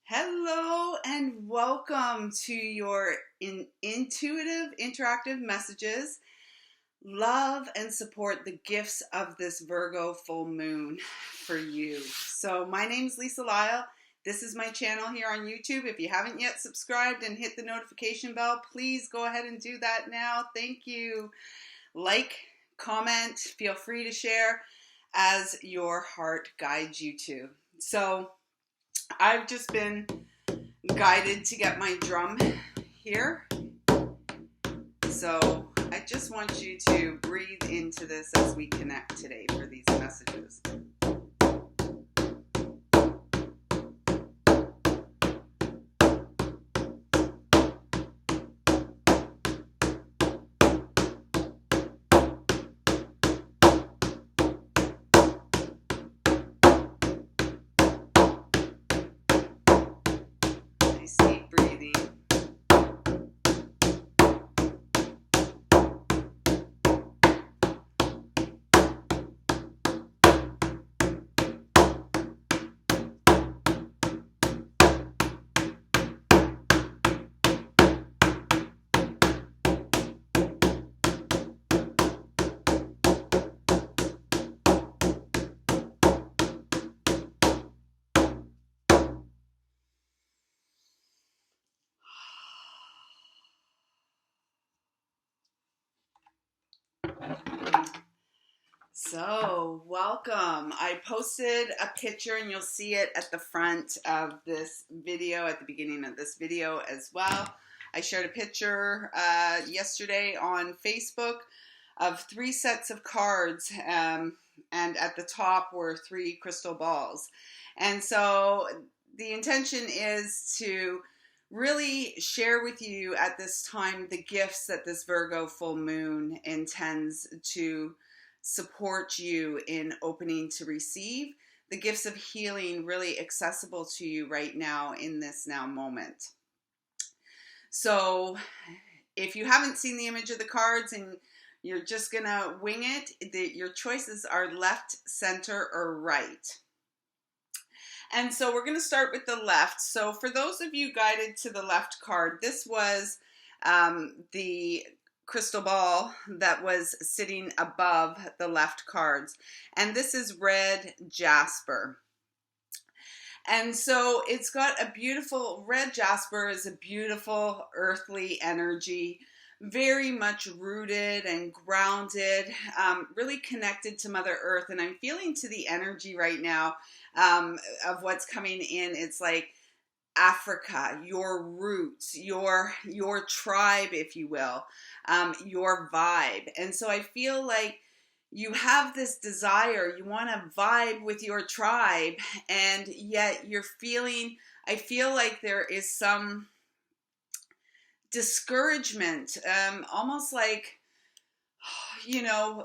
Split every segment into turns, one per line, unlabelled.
Hello and welcome to your intuitive interactive messages. Love and support the gifts of this Virgo full moon for you. So my name's Lyle. This is my channel here on YouTube. If you haven't yet subscribed and hit the notification bell, please go ahead and do that now. Thank you. Like, comment, feel free to share as your heart guides you to. So I've just been guided to get my drum here. So I just want you to breathe into this as we connect today for these messages. Deep breathing. So, welcome. I posted a picture and you'll see it at the front of this video, at the beginning of this video as well. I shared a picture yesterday on Facebook of 3 sets of cards, and at the top were 3 crystal balls. And so the intention is to really share with you at this time the gifts that this Virgo full moon intends to support you in opening to receive, the gifts of healing really accessible to you right now in this now moment. So if you haven't seen the image of the cards and you're just gonna wing it, your choices are left, center, or right. And so we're going to start with the left. So for those of you guided to the left card, this was the crystal ball that was sitting above the left cards. And this is red jasper. And so it's got a beautiful, red jasper is a beautiful earthly energy, very much rooted and grounded, really connected to Mother Earth. And I'm feeling to the energy right now of what's coming in. It's like Africa, your roots, your tribe, if you will, your vibe. And so I feel like you have this desire, you want to vibe with your tribe, and yet you're feeling, I feel like there is some discouragement, almost like,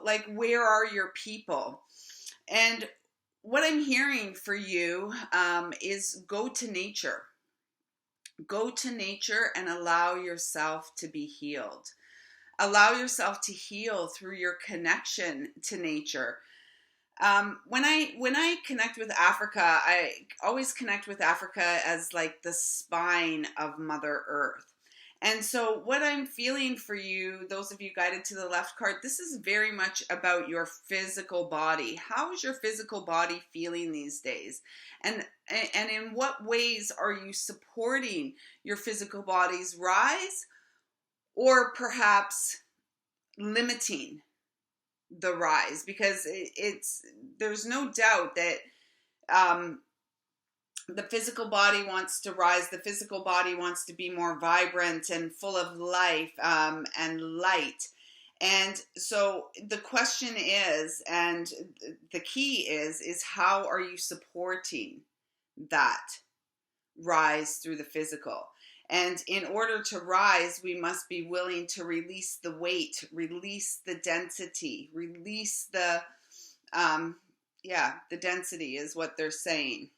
like, where are your people? And what I'm hearing for you is go to nature. Go to nature and allow yourself to be healed. Allow yourself to heal through your connection to nature. When I connect with Africa, I always connect with Africa as like the spine of Mother Earth. And so what I'm feeling for you, those of you guided to the left card, this is very much about your physical body. How is your physical body feeling these days? And in what ways are you supporting your physical body's rise, or perhaps limiting the rise? Because there's no doubt that the physical body wants to rise. The physical body wants to be more vibrant and full of life and light. And so the question is, and the key is how are you supporting that rise through the physical? And in order to rise, we must be willing to release the weight, release the density, release the density is what they're saying.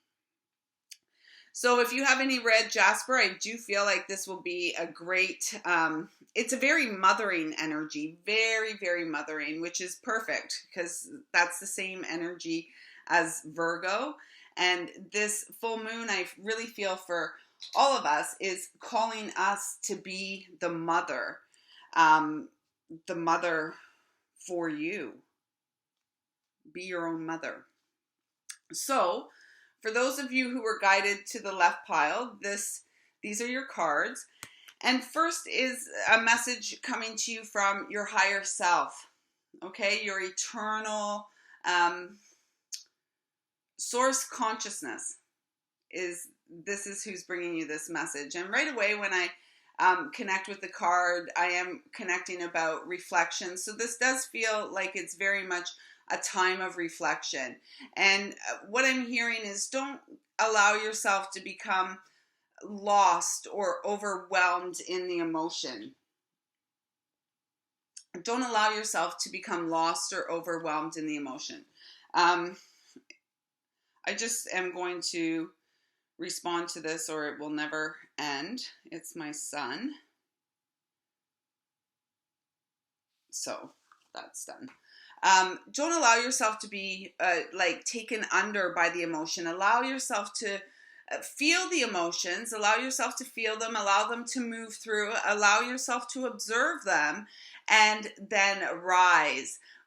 So if you have any red jasper, I do feel like this will be a great, it's a very mothering energy, very, very mothering, which is perfect because that's the same energy as Virgo. And this full moon, I really feel for all of us, is calling us to be the mother for you. Be your own mother. So, for those of you who were guided to the left pile, these are your cards. And first is a message coming to you from your higher self, okay? Your eternal source consciousness is who's bringing you this message. And right away when I connect with the card, I am connecting about reflection. So this does feel like it's very much a time of reflection. And what I'm hearing is, don't allow yourself to become lost or overwhelmed in the emotion. Don't allow yourself to become lost or overwhelmed in the emotion. I just am going to respond to this or it will never end. It's my son. So that's done. Don't allow yourself to be taken under by the emotion. Allow yourself to feel the emotions. Allow yourself to feel them. Allow them to move through. Allow yourself to observe them, and then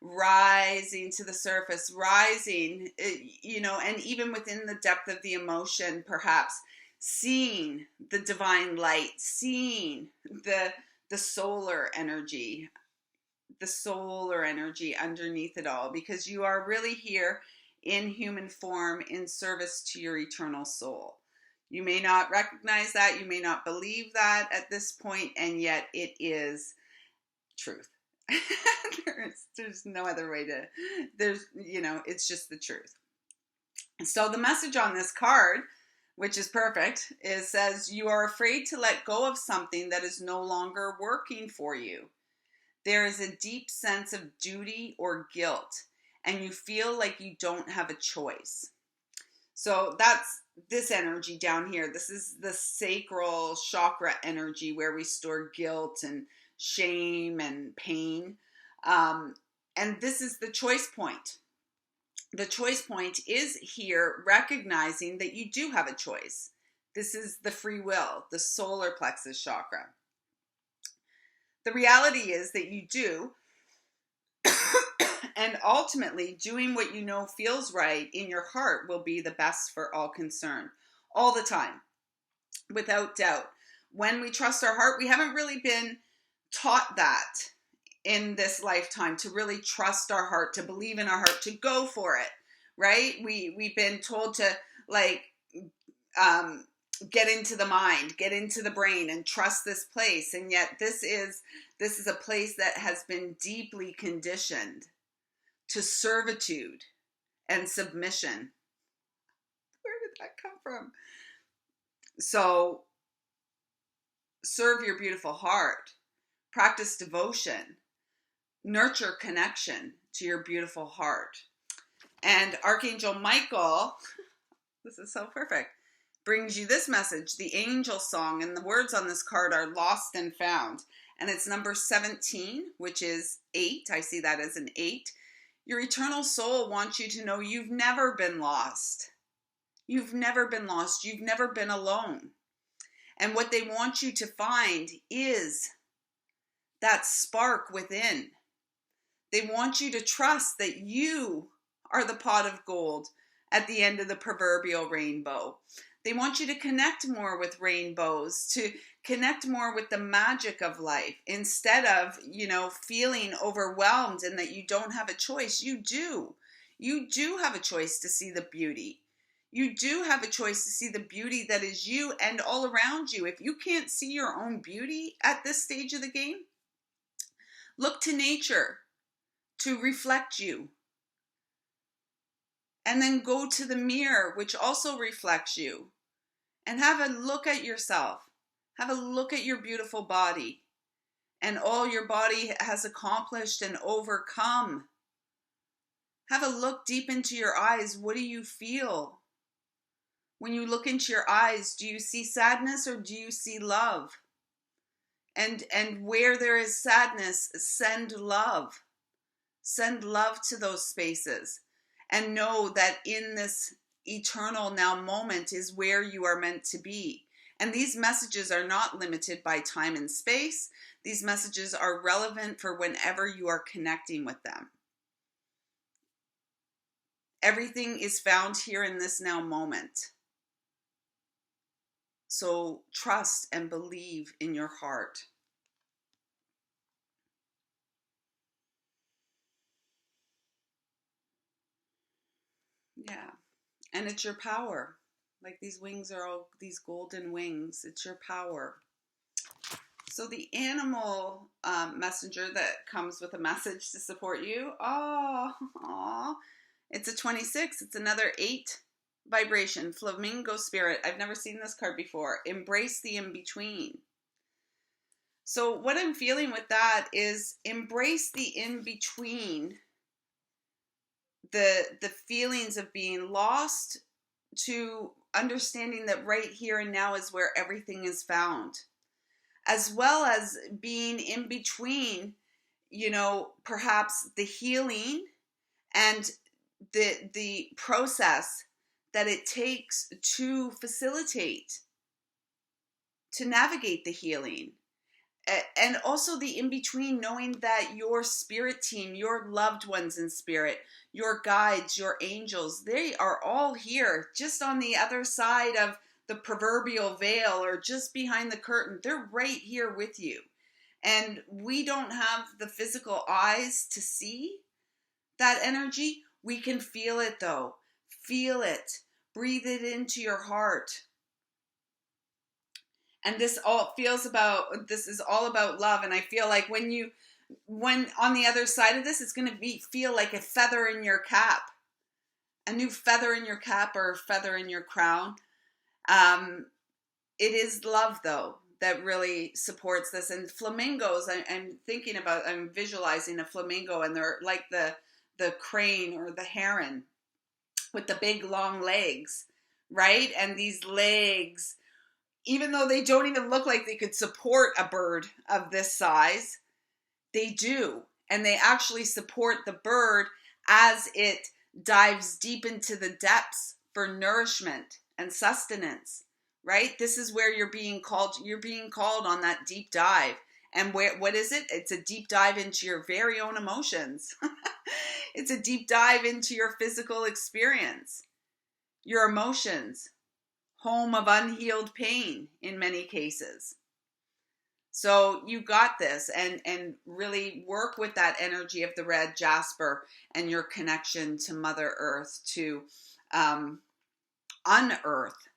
rising to the surface, rising, and even within the depth of the emotion, perhaps seeing the divine light, seeing the solar energy underneath it all, because you are really here in human form in service to your eternal soul. You may not recognize that, you may not believe that at this point, and yet it is truth. there's no other way to, it's just the truth. So the message on this card, which is perfect, says you are afraid to let go of something that is no longer working for you. There is a deep sense of duty or guilt, and you feel like you don't have a choice. So that's this energy down here. This is the sacral chakra energy where we store guilt and shame and pain. And this is the choice point. The choice point is here recognizing that you do have a choice. This is the free will, the solar plexus chakra. The reality is that you do, and ultimately doing what you know feels right in your heart will be the best for all concerned, all the time, without doubt. When we trust our heart, we haven't really been taught that in this lifetime, to really trust our heart, to believe in our heart, to go for it, right? We've been told to get into the mind, get into the brain, and trust this place. And yet this is a place that has been deeply conditioned to servitude and submission. Where did that come from? So serve your beautiful heart, practice devotion, nurture connection to your beautiful heart. And Archangel Michael, this is so perfect, brings you this message, the angel song, and the words on this card are lost and found. And it's number 17, which is 8. I see that as an 8. Your eternal soul wants you to know you've never been lost. You've never been lost. You've never been alone. And what they want you to find is that spark within. They want you to trust that you are the pot of gold at the end of the proverbial rainbow. They want you to connect more with rainbows, to connect more with the magic of life instead of, feeling overwhelmed and that you don't have a choice. You do. You do have a choice to see the beauty. You do have a choice to see the beauty that is you and all around you. If you can't see your own beauty at this stage of the game, look to nature to reflect you. And then go to the mirror, which also reflects you. And have a look at yourself. Have a look at your beautiful body and all your body has accomplished and overcome. Have a look deep into your eyes. What do you feel? When you look into your eyes, do you see sadness or do you see love? And where there is sadness, send love. Send love to those spaces. And know that in this eternal now moment is where you are meant to be. And these messages are not limited by time and space. These messages are relevant for whenever you are connecting with them. Everything is found here in this now moment. So trust and believe in your heart. Yeah. And it's your power. Like these wings are all these golden wings. It's your power. So the animal messenger that comes with a message to support you. Oh, it's a 26. It's another 8 vibration. Flamingo spirit. I've never seen this card before. Embrace the in-between. So what I'm feeling with that is embrace the in-between. The feelings of being lost to understanding that right here and now is where everything is found, as well as being in between, perhaps the healing and the process that it takes to facilitate, to navigate the healing. And also the in-between, knowing that your spirit team, your loved ones in spirit, your guides, your angels, they are all here just on the other side of the proverbial veil or just behind the curtain. They're right here with you. And we don't have the physical eyes to see that energy. We can feel it though. Feel it. Breathe it into your heart. And this is all about love. And I feel like when on the other side of this, it's going to feel like a feather in your cap, a new feather in your cap or a feather in your crown. It is love though that really supports this. And flamingos, I'm visualizing a flamingo, and they're like the crane or the heron with the big long legs, right? And these legs, even though they don't even look like they could support a bird of this size, they do. And they actually support the bird as it dives deep into the depths for nourishment and sustenance, right? This is where you're being called. You're being called on that deep dive. And what is it? It's a deep dive into your very own emotions. It's a deep dive into your physical experience, your emotions. Home of unhealed pain in many cases. So you got this, and really work with that energy of the red jasper and your connection to Mother Earth to unearth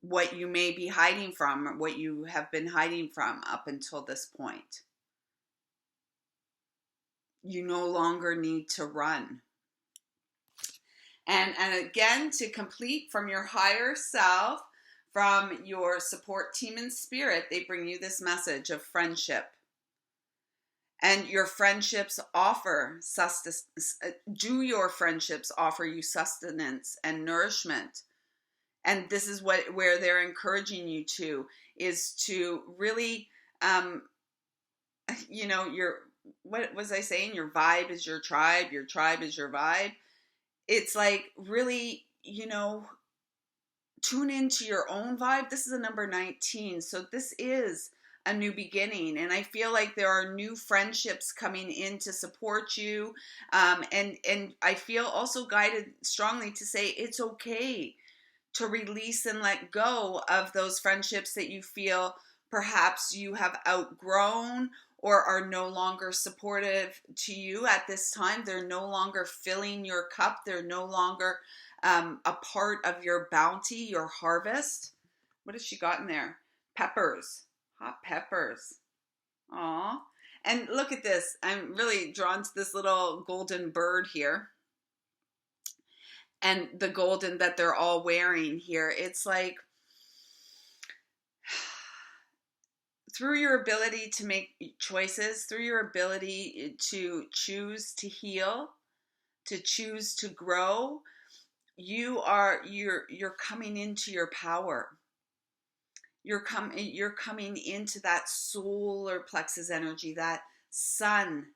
what you may be hiding from, or what you have been hiding from up until this point. You no longer need to run. And again, to complete from your higher self, from your support team in spirit, they bring you this message of friendship. And your friendships offer sustenance. Do your friendships offer you sustenance and nourishment? And this is where they're encouraging you to, is to really, what was I saying? Your vibe is your tribe is your vibe. It's like really, tune into your own vibe. This is a number 19. So this is a new beginning. And I feel like there are new friendships coming in to support you. And I feel also guided strongly to say it's okay to release and let go of those friendships that you feel perhaps you have outgrown or are no longer supportive to you at this time. They're no longer filling your cup. They're no longer a part of your bounty, your harvest. What has she got in there? Peppers, hot peppers. Aw. And look at this. I'm really drawn to this little golden bird here. And the golden that they're all wearing here. It's like, through your ability to make choices, through your ability to choose to heal, to choose to grow, you're coming into your power. You're coming into that solar plexus energy, that sun.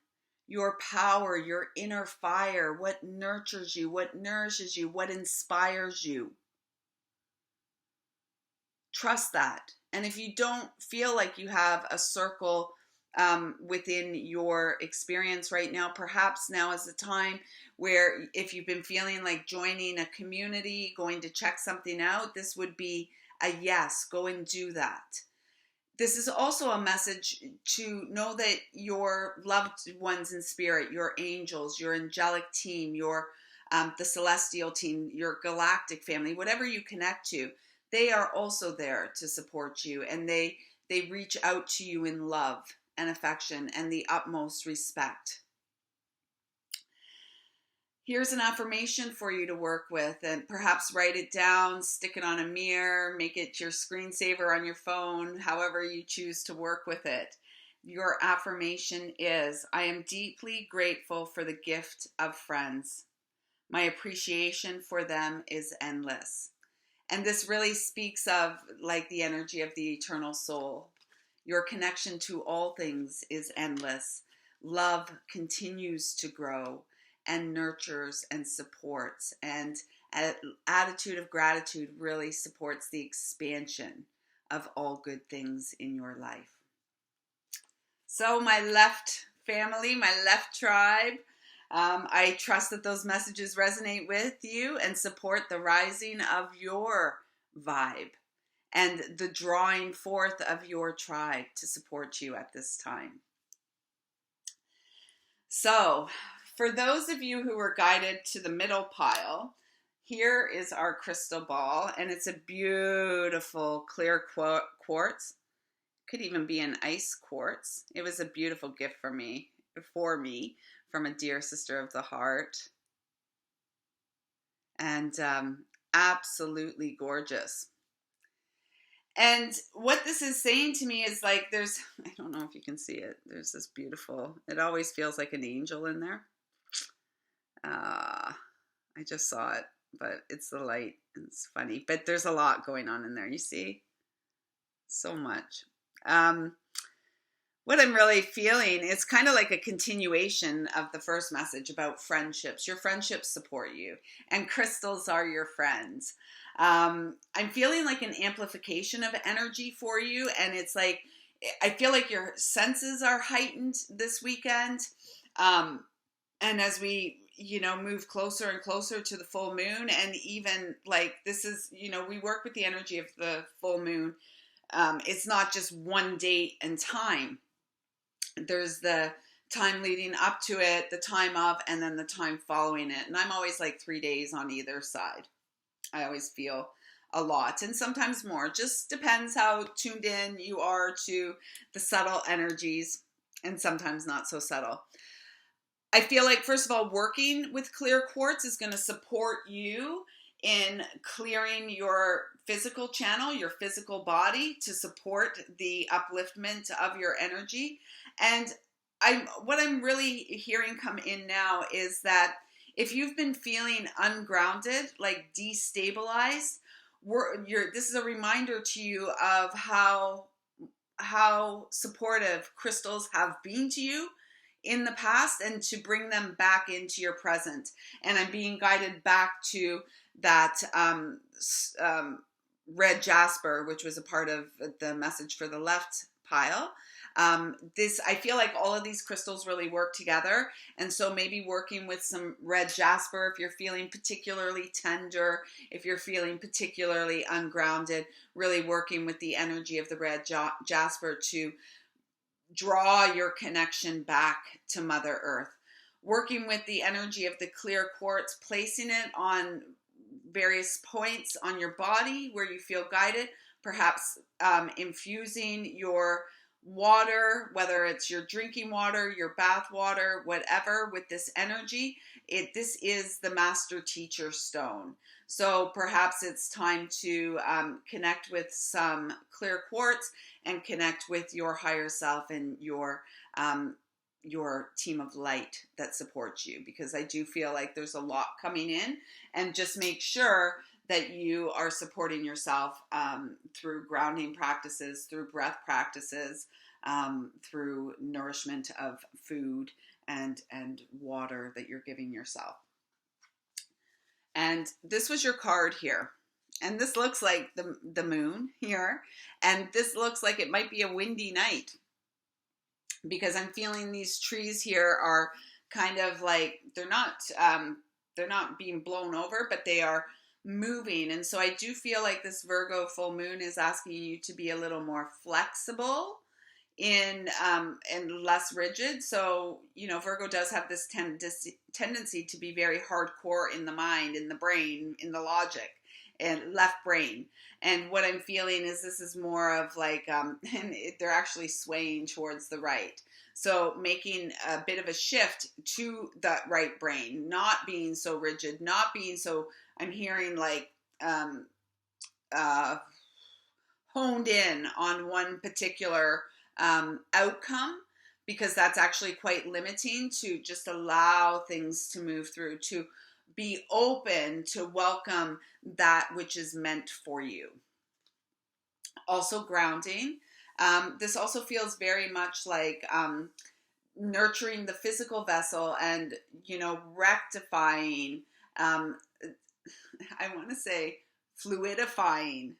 your power, your inner fire, what nurtures you, what nourishes you, what inspires you. Trust that. And if you don't feel like you have a circle within your experience right now, perhaps now is the time where if you've been feeling like joining a community, going to check something out, this would be a yes, go and do that. This is also a message to know that your loved ones in spirit, your angels, your angelic team, the celestial team, your galactic family, whatever you connect to, they are also there to support you, and they reach out to you in love and affection and the utmost respect. Here's an affirmation for you to work with, and perhaps write it down, stick it on a mirror, make it your screensaver on your phone, however you choose to work with it. Your affirmation is, I am deeply grateful for the gift of friends. My appreciation for them is endless. And this really speaks of like the energy of the eternal soul. Your connection to all things is endless. Love continues to grow and nurtures and supports. And an attitude of gratitude really supports the expansion of all good things in your life. So my left family, my left tribe, I trust that those messages resonate with you and support the rising of your vibe and the drawing forth of your tribe to support you at this time. So, for those of you who were guided to the middle pile, here is our crystal ball, and it's a beautiful clear quartz. Could even be an ice quartz. It was a beautiful gift for me from a dear sister of the heart. And absolutely gorgeous. And what this is saying to me is like I don't know if you can see it. There's this beautiful, it always feels like an angel in there. I just saw it, but it's the light. It's funny, but there's a lot going on in there. You see? So much. What I'm really feeling is kind of like a continuation of the first message about friendships. Your friendships support you, and crystals are your friends. I'm feeling like an amplification of energy for you, and it's like I feel like your senses are heightened this weekend. And as we move closer and closer to the full moon, and even like this is, we work with the energy of the full moon. It's not just one date and time. There's the time leading up to it, the time of, and then the time following it. And I'm always like 3 days on either side. I always feel a lot, and sometimes more. Just depends how tuned in you are to the subtle energies, and sometimes not so subtle. I feel like, first of all, working with clear quartz is going to support you in clearing your physical channel, your physical body, to support the upliftment of your energy. And what I'm really hearing come in now is that if you've been feeling ungrounded, like destabilized, this is a reminder to you of how supportive crystals have been to you in the past, and to bring them back into your present. And I'm being guided back to that red jasper, which was a part of the message for the left pile. I feel like all of these crystals really work together. And so maybe working with some red jasper if you're feeling particularly tender, if you're feeling particularly ungrounded, really working with the energy of the red jasper to draw your connection back to Mother Earth. Working with the energy of the clear quartz, placing it on various points on your body where you feel guided, perhaps infusing your water, whether it's your drinking water, your bath water, whatever, with this energy. This is the master teacher stone. So perhaps it's time to connect with some clear quartz and connect with your higher self and your team of light that supports you, because I do feel like there's a lot coming in. And just make sure that you are supporting yourself through grounding practices, through breath practices, through nourishment of food, and water that you're giving yourself. And this was your card here. And this looks like the moon here. And this looks like it might be a windy night, because I'm feeling these trees here are kind of like, they're not being blown over, but they are moving. And so I do feel like this Virgo full moon is asking you to be a little more flexible and less rigid. So, Virgo does have this tendency to be very hardcore in the mind, in the brain, in the logic, and left brain. And what I'm feeling is this is more of like, they're actually swaying towards the right. So making a bit of a shift to that right brain, not being so rigid, not being so, I'm hearing like, honed in on one particular outcome, because that's actually quite limiting, to just allow things to move through, to be open to welcome that which is meant for you. Also grounding. This also feels very much like nurturing the physical vessel and, rectifying, I want to say fluidifying.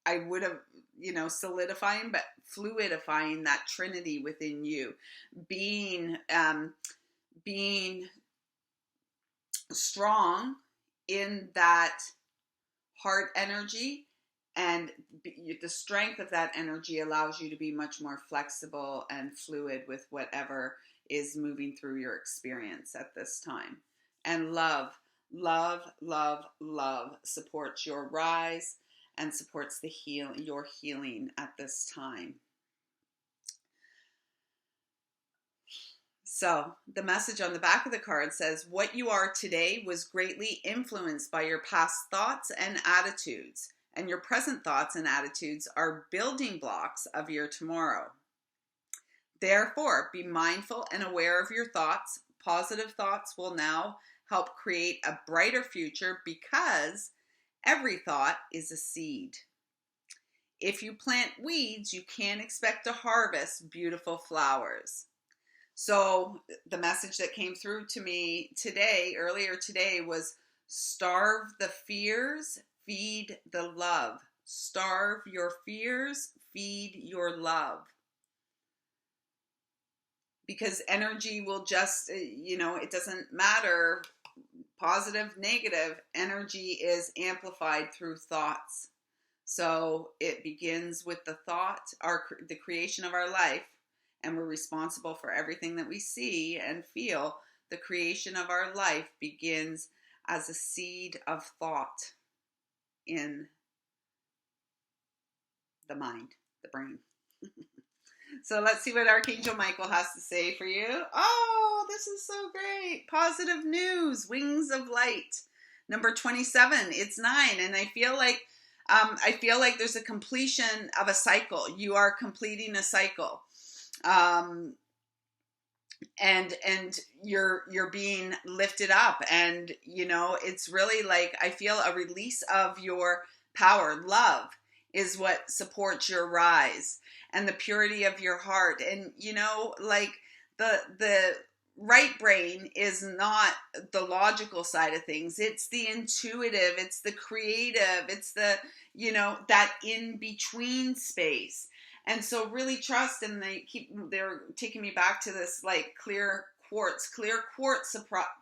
I would have, solidifying, but fluidifying that trinity within you, being strong in that heart energy, and the strength of that energy allows you to be much more flexible and fluid with whatever is moving through your experience at this time. And love supports your rise and supports your healing at this time. So the message on the back of the card says, what you are today was greatly influenced by your past thoughts and attitudes, and your present thoughts and attitudes are building blocks of your tomorrow. Therefore, be mindful and aware of your thoughts. Positive thoughts will now help create a brighter future, because every thought is a seed. If you plant weeds, you can't expect to harvest beautiful flowers. So the message that came through to me earlier today, was starve the fears, feed the love. Starve your fears, feed your love. Because energy will just, it doesn't matter, positive, negative, energy is amplified through thoughts. So it begins with the thought, the creation of our life, and we're responsible for everything that we see and feel. The creation of our life begins as a seed of thought in the mind, the brain. So let's see what Archangel Michael has to say for you. Oh, this is so great. Positive news, wings of light. Number 27, it's 9. And I feel like there's a completion of a cycle. You are completing a cycle. And you're being lifted up, and it's really like, I feel a release of your power. Love is what supports your rise, and the purity of your heart. And like the right brain is not the logical side of things. It's the intuitive, it's the creative, it's the that in between space. And so really trust, and they're taking me back to this like clear quartz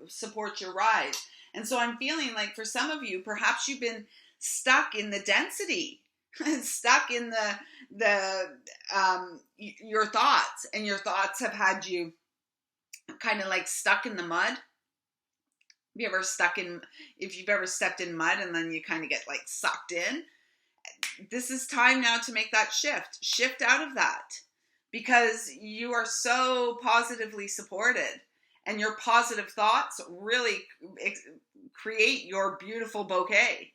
supports your rise. And so I'm feeling like for some of you, perhaps you've been stuck in the density, stuck in your thoughts, and your thoughts have had you kind of like stuck in the mud. If you've ever stepped in mud and then you kind of get like sucked in, this is time now to make that shift out of that, because you are so positively supported, and your positive thoughts really create your beautiful bouquet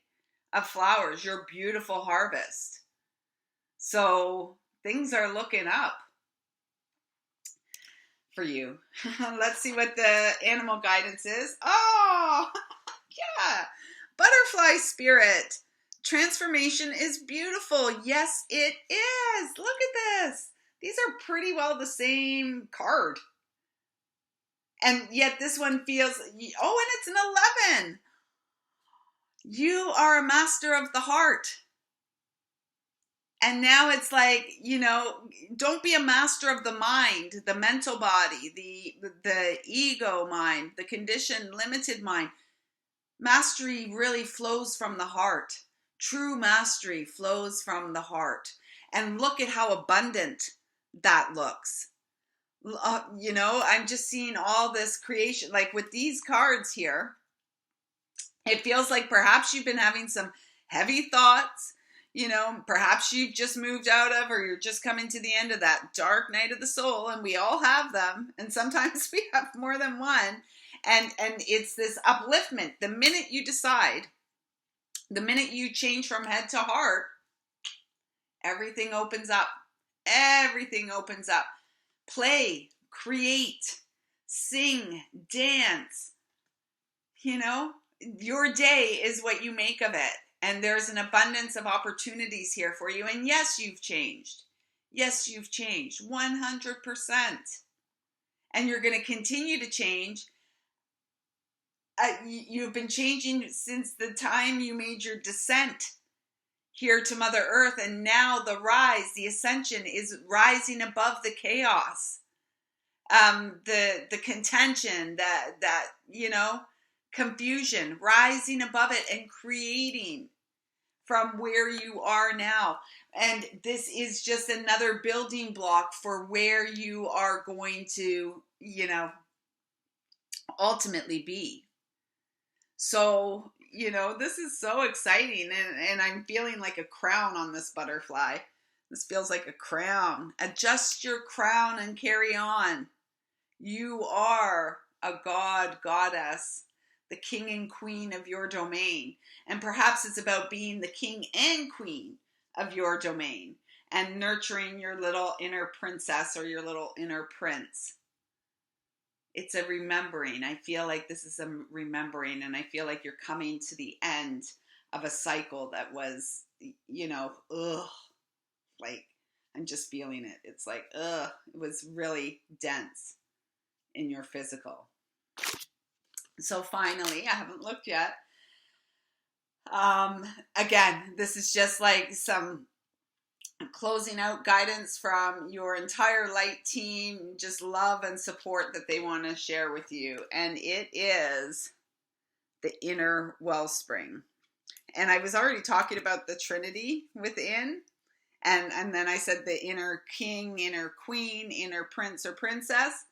of flowers, your beautiful harvest. So things are looking up for you. Let's see what the animal guidance is. Oh, yeah. Butterfly spirit. Transformation is beautiful. Yes, it is. Look at this. These are pretty well the same card. And yet this one feels, oh, and it's an 11. You are a master of the heart. And now it's like, don't be a master of the mind, the mental body, the ego mind, the conditioned, limited mind. Mastery really flows from the heart. True mastery flows from the heart. And look at how abundant that looks. I'm just seeing all this creation, like with these cards here. It feels like perhaps you've been having some heavy thoughts. Perhaps you've just moved out of, or you're just coming to the end of that dark night of the soul, and we all have them, and sometimes we have more than one, and it's this upliftment. The minute you decide, the minute you change from head to heart, everything opens up. Everything opens up. Play, create, sing, dance. Your day is what you make of it. And there's an abundance of opportunities here for you. And yes, you've changed. Yes, you've changed 100%. And you're going to continue to change. You've been changing since the time you made your descent here to Mother Earth. And now the rise, the ascension is rising above the chaos. The contention, that confusion, rising above it and creating from where you are now. And this is just another building block for where you are going to, ultimately be. So, this is so exciting. And I'm feeling like a crown on this butterfly. This feels like a crown. Adjust your crown and carry on. You are a god, goddess, the king and queen of your domain. And perhaps it's about being the king and queen of your domain and nurturing your little inner princess or your little inner prince. It's a remembering. I feel like this is a remembering, and I feel like you're coming to the end of a cycle that was, like, I'm just feeling it. It's like, it was really dense in your physical. So finally, I haven't looked yet. Again, this is just like some closing out guidance from your entire light team, just love and support that they want to share with you. And it is the inner wellspring. And I was already talking about the Trinity within. And then I said the inner king, inner queen, inner prince or princess.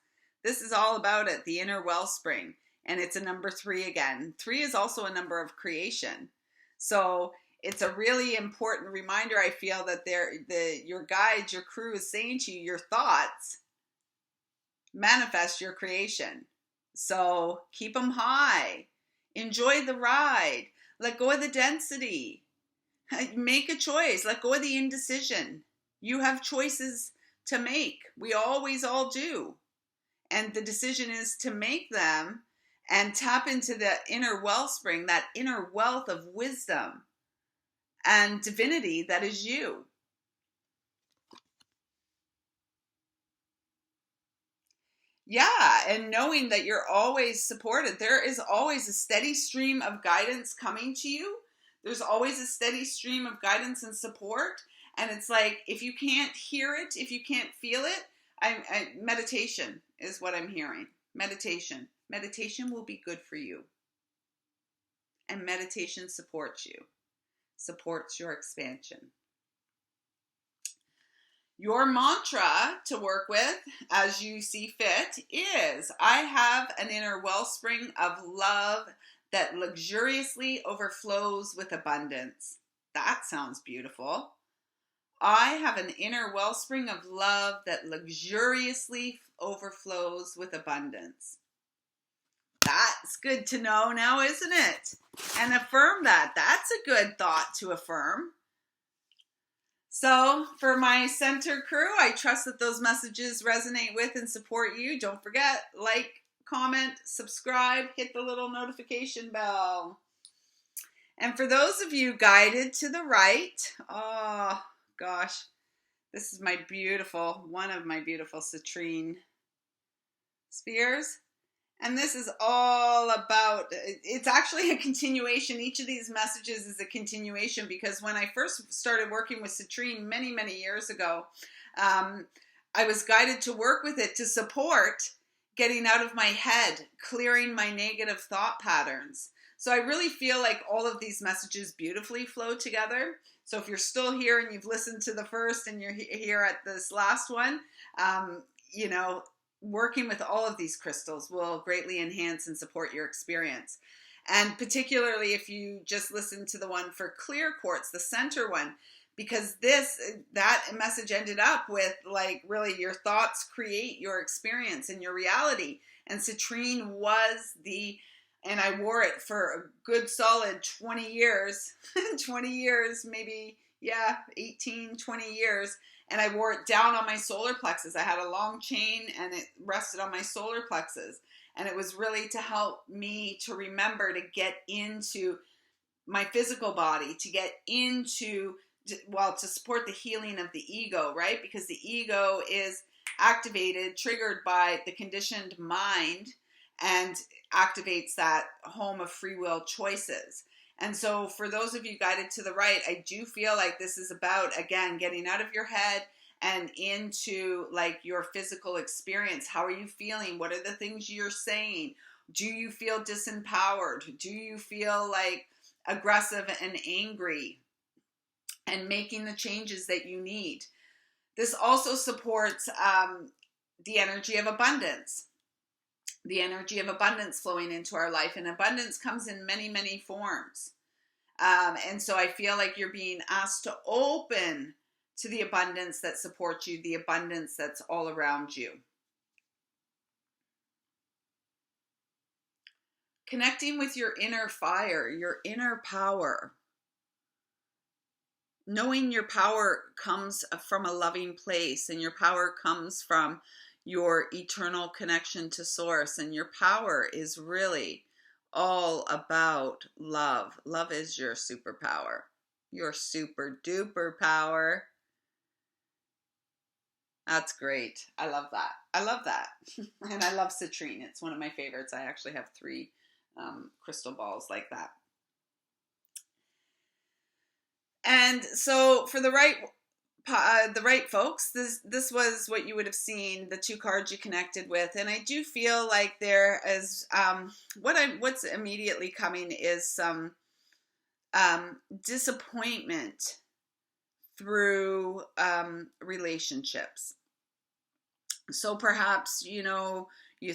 This is all about it, the inner wellspring. And it's a number 3 again. 3 is also a number of creation. So it's a really important reminder, I feel, that your guides, your crew is saying to you, your thoughts manifest your creation. So keep them high. Enjoy the ride. Let go of the density. Make a choice. Let go of the indecision. You have choices to make. We always all do. And the decision is to make them and tap into the inner wellspring, that inner wealth of wisdom and divinity that is you. Yeah, and knowing that you're always supported. There is always a steady stream of guidance coming to you. There's always a steady stream of guidance and support. And it's like, if you can't hear it, if you can't feel it, meditation is what I'm hearing. Meditation. Meditation will be good for you. And meditation supports you. Supports your expansion. Your mantra to work with as you see fit is, I have an inner wellspring of love that luxuriously overflows with abundance. That sounds beautiful. I have an inner wellspring of love that luxuriously overflows with abundance. That's good to know now, isn't it? And affirm that. That's a good thought to affirm. So for my center crew, I trust that those messages resonate with and support you. Don't forget, like, comment, subscribe, hit the little notification bell. And for those of you guided to the right, oh gosh, this is one of my beautiful citrine spheres. And this is all about, it's actually a continuation. Each of these messages is a continuation, because when I first started working with citrine many, many years ago, I was guided to work with it to support getting out of my head, clearing my negative thought patterns. So I really feel like all of these messages beautifully flow together. So if you're still here and you've listened to the first and you're here at this last one, you know, working with all of these crystals will greatly enhance and support your experience. And particularly if you just listen to the one for clear quartz, the center one, because that message ended up with like, really, your thoughts create your experience and your reality. And citrine was and I wore it for a good solid 20 years, 20 years, maybe, 18, 20 years. And I wore it down on my solar plexus. I had a long chain and it rested on my solar plexus. And it was really to help me to remember to get into my physical body, to get into, to support the healing of the ego, right? Because the ego is activated, triggered by the conditioned mind, and activates that home of free will choices. And so for those of you guided to the right, I do feel like this is about, again, getting out of your head and into like your physical experience. How are you feeling? What are the things you're saying? Do you feel disempowered? Do you feel like aggressive and angry? And making the changes that you need. This also supports the energy of abundance. The energy of abundance flowing into our life. And abundance comes in many, many forms. And so I feel like you're being asked to open to the abundance that supports you, the abundance that's all around you. Connecting with your inner fire, your inner power. Knowing your power comes from a loving place, and your power comes from your eternal connection to source, and your power is really all about love. Love is your superpower, your super duper power. That's great. I love that. I love that. And I love citrine. It's one of my favorites. I actually have 3 crystal balls like that. And so for the right folks, this was what you would have seen, the 2 cards you connected with. And I do feel like there is what's immediately coming is some disappointment through relationships. So perhaps, you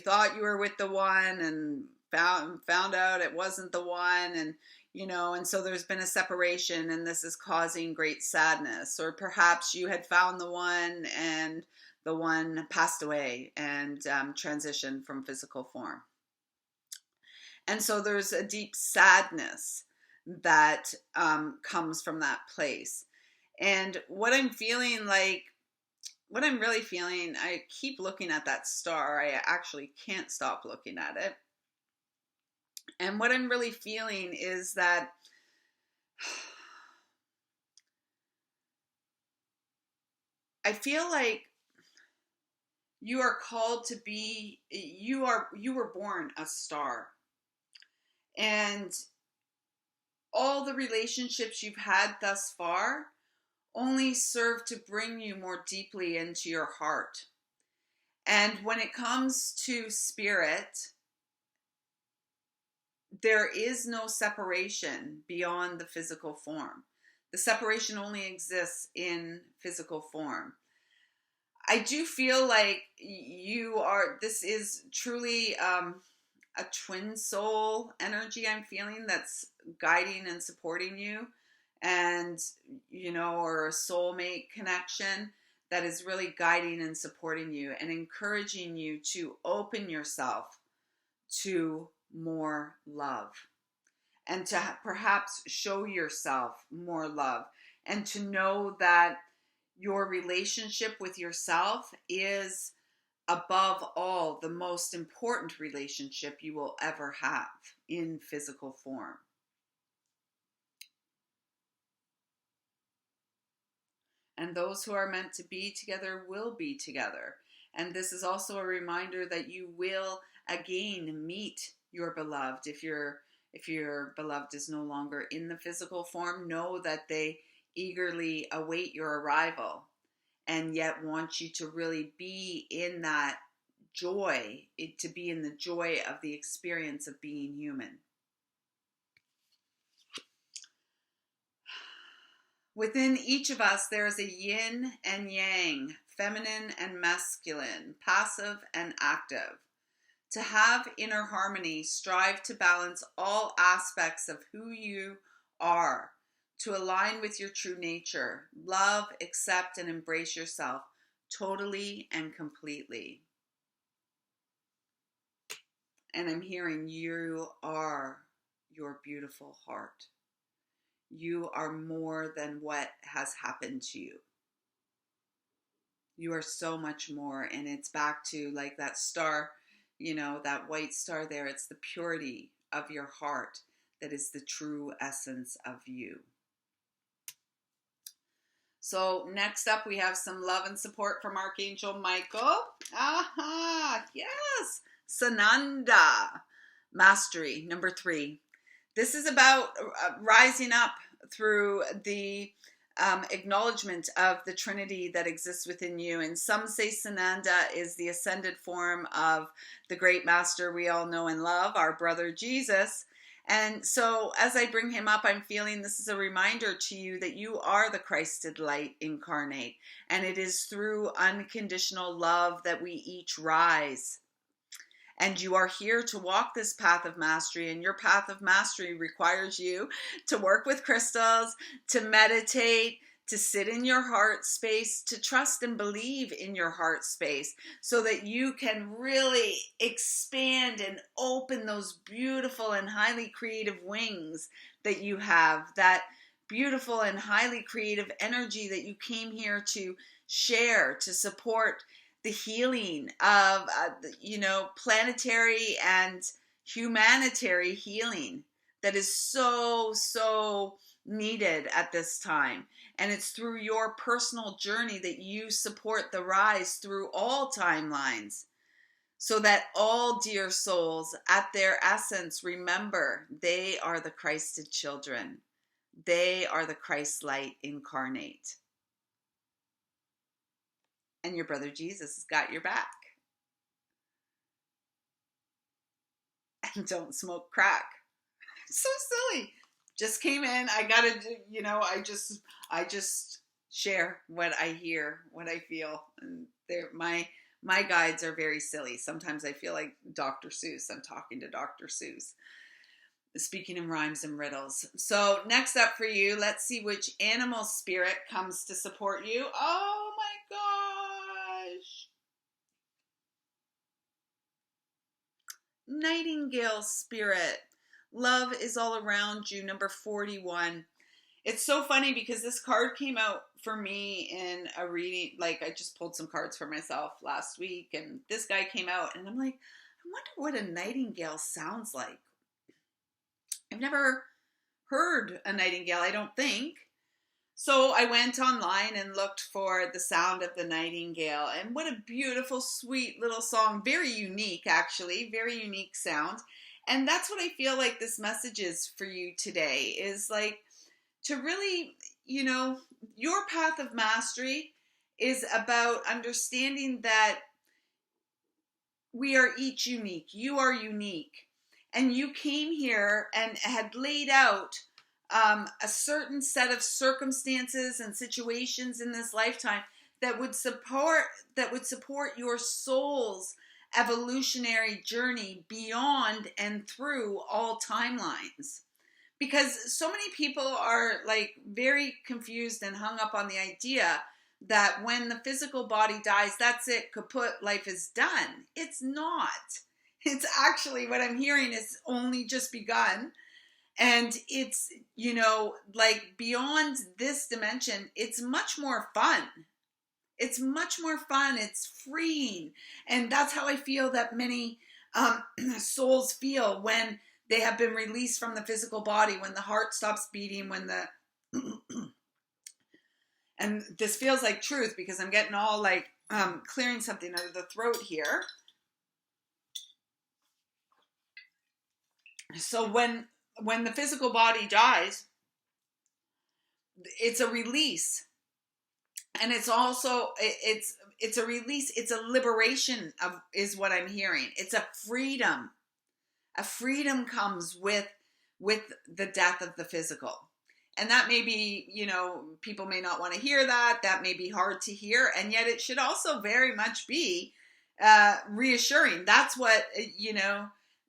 thought you were with the one and found out it wasn't the one, and and so there's been a separation, and this is causing great sadness. Or perhaps you had found the one and the one passed away and transitioned from physical form. And so there's a deep sadness that comes from that place. And what I'm really feeling, I keep looking at that star. I actually can't stop looking at it. And what I'm really feeling is that I feel like you are called to be, you were born a star. And all the relationships you've had thus far only serve to bring you more deeply into your heart. And when it comes to spirit, there is no separation beyond the physical form. The separation only exists in physical form. I do feel like this is truly a twin soul energy I'm feeling that's guiding and supporting you, and, or a soulmate connection that is really guiding and supporting you and encouraging you to open yourself to more love, and to perhaps show yourself more love, and to know that your relationship with yourself is above all the most important relationship you will ever have in physical form. And those who are meant to be together will be together. And this is also a reminder that you will again meet your beloved. If your beloved is no longer in the physical form, know that they eagerly await your arrival and yet want you to really be in that joy, to be in the joy of the experience of being human. Within each of us, there is a yin and yang, feminine and masculine, passive and active. To have inner harmony, strive to balance all aspects of who you are, to align with your true nature. Love, accept, and embrace yourself totally and completely. And I'm hearing you are your beautiful heart. You are more than what has happened to you. You are so much more. And it's back to like that star, that white star there. It's the purity of your heart that is the true essence of you. So next up, we have some love and support from Archangel Michael. Yes. Sananda. Mastery, number 3. This is about rising up through the acknowledgement of the Trinity that exists within you. And some say Sananda is the ascended form of the great master we all know and love, our brother Jesus. And so as I bring him up, I'm feeling this is a reminder to you that you are the Christed light incarnate. And it is through unconditional love that we each rise. And you are here to walk this path of mastery. And your path of mastery requires you to work with crystals, to meditate, to sit in your heart space, to trust and believe in your heart space so that you can really expand and open those beautiful and highly creative wings that you have, that beautiful and highly creative energy that you came here to share, to support the healing of, planetary and humanitarian healing that is so, so needed at this time. And it's through your personal journey that you support the rise through all timelines so that all dear souls at their essence remember they are the Christed children. They are the Christ light incarnate. And your brother Jesus has got your back. And don't smoke crack. It's so silly. Just came in. I gotta do, I just share what I hear, what I feel. And my guides are very silly. Sometimes I feel like Dr. Seuss. I'm talking to Dr. Seuss, speaking in rhymes and riddles. So next up for you, let's see which animal spirit comes to support you. Oh my gosh. Nightingale spirit. Love is all around you, number 41. It's so funny because this card came out for me in a reading. Like I just pulled some cards for myself last week and this guy came out and I'm like, I wonder what a nightingale sounds like. I've never heard a nightingale, I don't think. So I went online and looked for the sound of the nightingale. And what a beautiful, sweet little song. Very unique, actually. Very unique sound. And that's what I feel like this message is for you today. Is like to really, your path of mastery is about understanding that we are each unique. You are unique. And you came here and had laid out a certain set of circumstances and situations in this lifetime that would support your soul's evolutionary journey beyond and through all timelines. Because so many people are like very confused and hung up on the idea that when the physical body dies, that's it, kaput, life is done. It's not. It's actually, what I'm hearing is only just begun. And it's, like beyond this dimension, it's much more fun. It's much more fun. It's freeing. And that's how I feel that many souls feel when they have been released from the physical body, when the heart stops beating, when and this feels like truth because I'm getting all like clearing something out of the throat here. So when the physical body dies, it's a release, and it's also it's a release. It's a liberation of is what I'm hearing. It's a freedom. A freedom comes with the death of the physical. And that may be, people may not want to hear that. That may be hard to hear. And yet it should also very much be reassuring. That's what,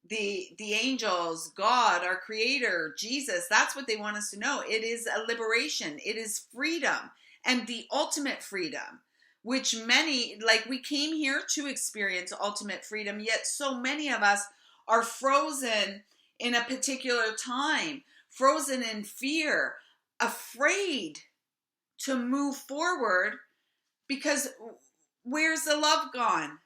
the angels, God, our creator, Jesus, that's what they want us to know. It is a liberation. It is freedom, and the ultimate freedom, which many, like, we came here to experience ultimate freedom, yet so many of us are frozen in a particular time, frozen in fear, afraid to move forward, because where's the love gone?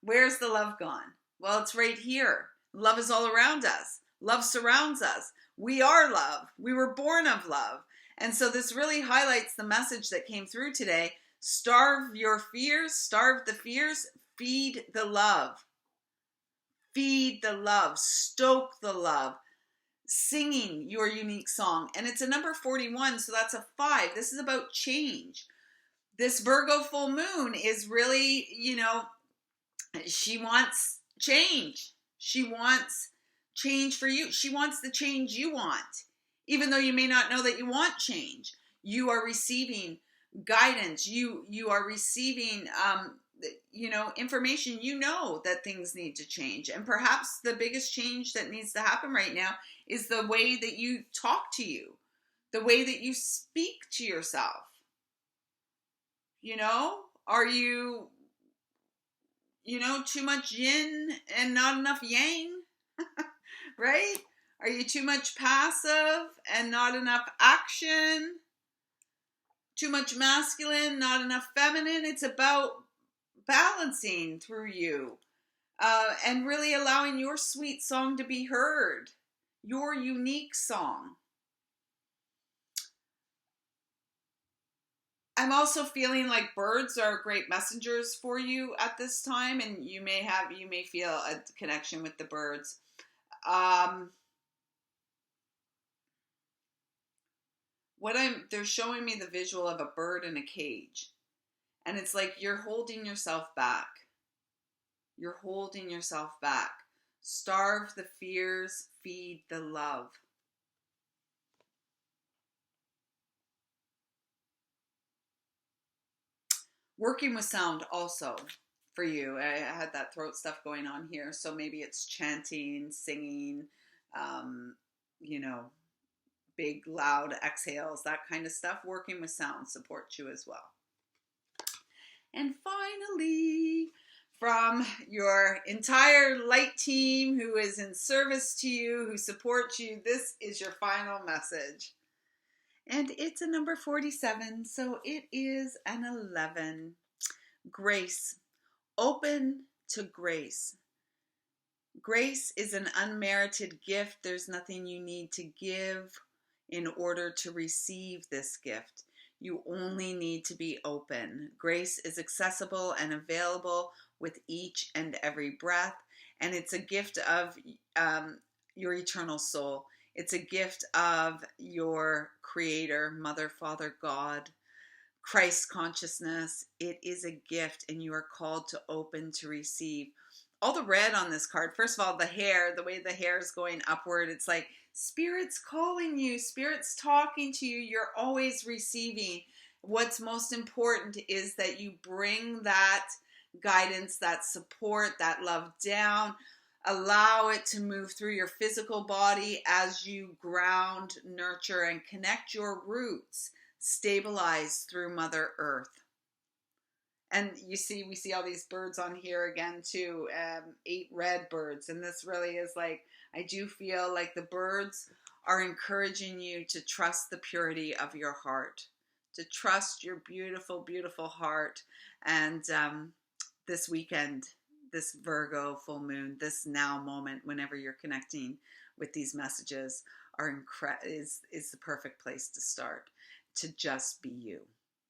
Where's the love gone? Well, it's right here. Love is all around us. Love surrounds us. We are love. We were born of love. And so this really highlights the message that came through today. Starve your fears, starve the fears, feed the love. Feed the love, stoke the love, singing your unique song. And it's a number 41, so that's a 5. This is about change. This Virgo full moon is really, she wants change. She wants change for you. She wants the change you want. Even though you may not know that you want change, you are receiving guidance. You are receiving information. That things need to change. And perhaps the biggest change that needs to happen right now is the way that you talk to you, the way that you speak to yourself. Are you, too much yin and not enough yang? Right? Are you too much passive and not enough action? Too much masculine, not enough feminine? It's about balancing through you and really allowing your sweet song to be heard, your unique song. I'm also feeling like birds are great messengers for you at this time, and you may feel a connection with the birds. They're showing me the visual of a bird in a cage, and it's like you're holding yourself back. You're holding yourself back. Starve the fears, feed the love. Working with sound also for you. I had that throat stuff going on here, so maybe it's chanting, singing, big loud exhales, that kind of stuff. Working with sound supports you as well. And finally, from your entire light team who is in service to you, who supports you, this is your final message. And it's a number 47, so it is an 11. Grace. Open to grace. Grace is an unmerited gift. There's nothing you need to give in order to receive this gift. You only need to be open. Grace is accessible and available with each and every breath, and it's a gift of your eternal soul. It's a gift of your Creator, Mother, Father, God, Christ consciousness. It is a gift, and you are called to open to receive. All the red on this card, first of all, the hair, the way the hair is going upward, it's like Spirit's calling you, Spirit's talking to you, you're always receiving. What's most important is that you bring that guidance, that support, that love down. Allow it to move through your physical body as you ground, nurture, and connect your roots. Stabilize through Mother Earth. And we see all these birds on here again too, 8 red birds. And this really is like, I do feel like the birds are encouraging you to trust the purity of your heart, to trust your beautiful, beautiful heart. And this weekend, this Virgo full moon, this now moment, whenever you're connecting with these messages, is the perfect place to start, to just be you,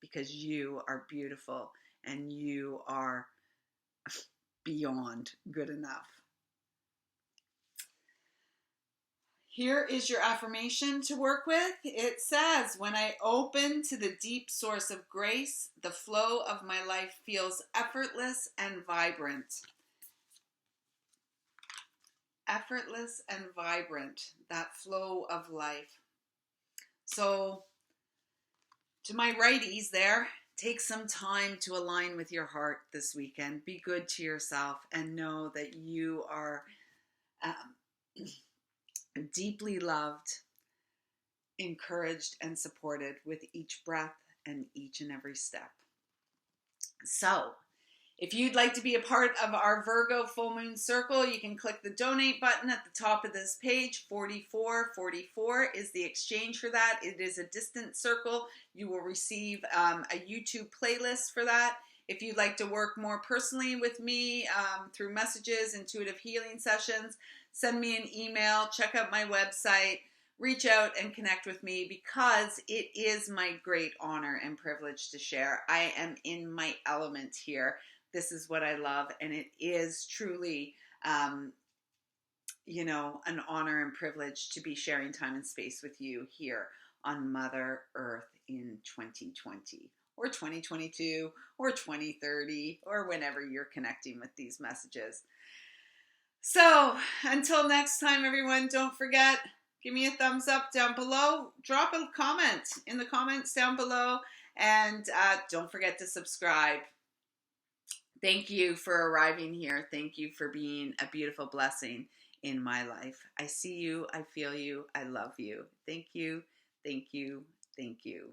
because you are beautiful and you are beyond good enough. Here is your affirmation to work with. It says, when I open to the deep source of grace, the flow of my life feels effortless and vibrant. Effortless and vibrant, that flow of life. So, to my righties there, take some time to align with your heart this weekend. Be good to yourself and know that you are deeply loved, encouraged, and supported with each breath and each and every step. So, if you'd like to be a part of our Virgo Full Moon Circle, you can click the donate button at the top of this page. 4444 is the exchange for that. It is a distant circle. You will receive a YouTube playlist for that. If you'd like to work more personally with me through messages, intuitive healing sessions, send me an email, check out my website, reach out and connect with me, because it is my great honor and privilege to share. I am in my element here. This is what I love, and it is truly, an honor and privilege to be sharing time and space with you here on Mother Earth in 2020 or 2022 or 2030 or whenever you're connecting with these messages. So until next time, everyone, don't forget, give me a thumbs up down below. Drop a comment in the comments down below, and don't forget to subscribe. Thank you for arriving here. Thank you for being a beautiful blessing in my life. I see you. I feel you. I love you. Thank you. Thank you. Thank you.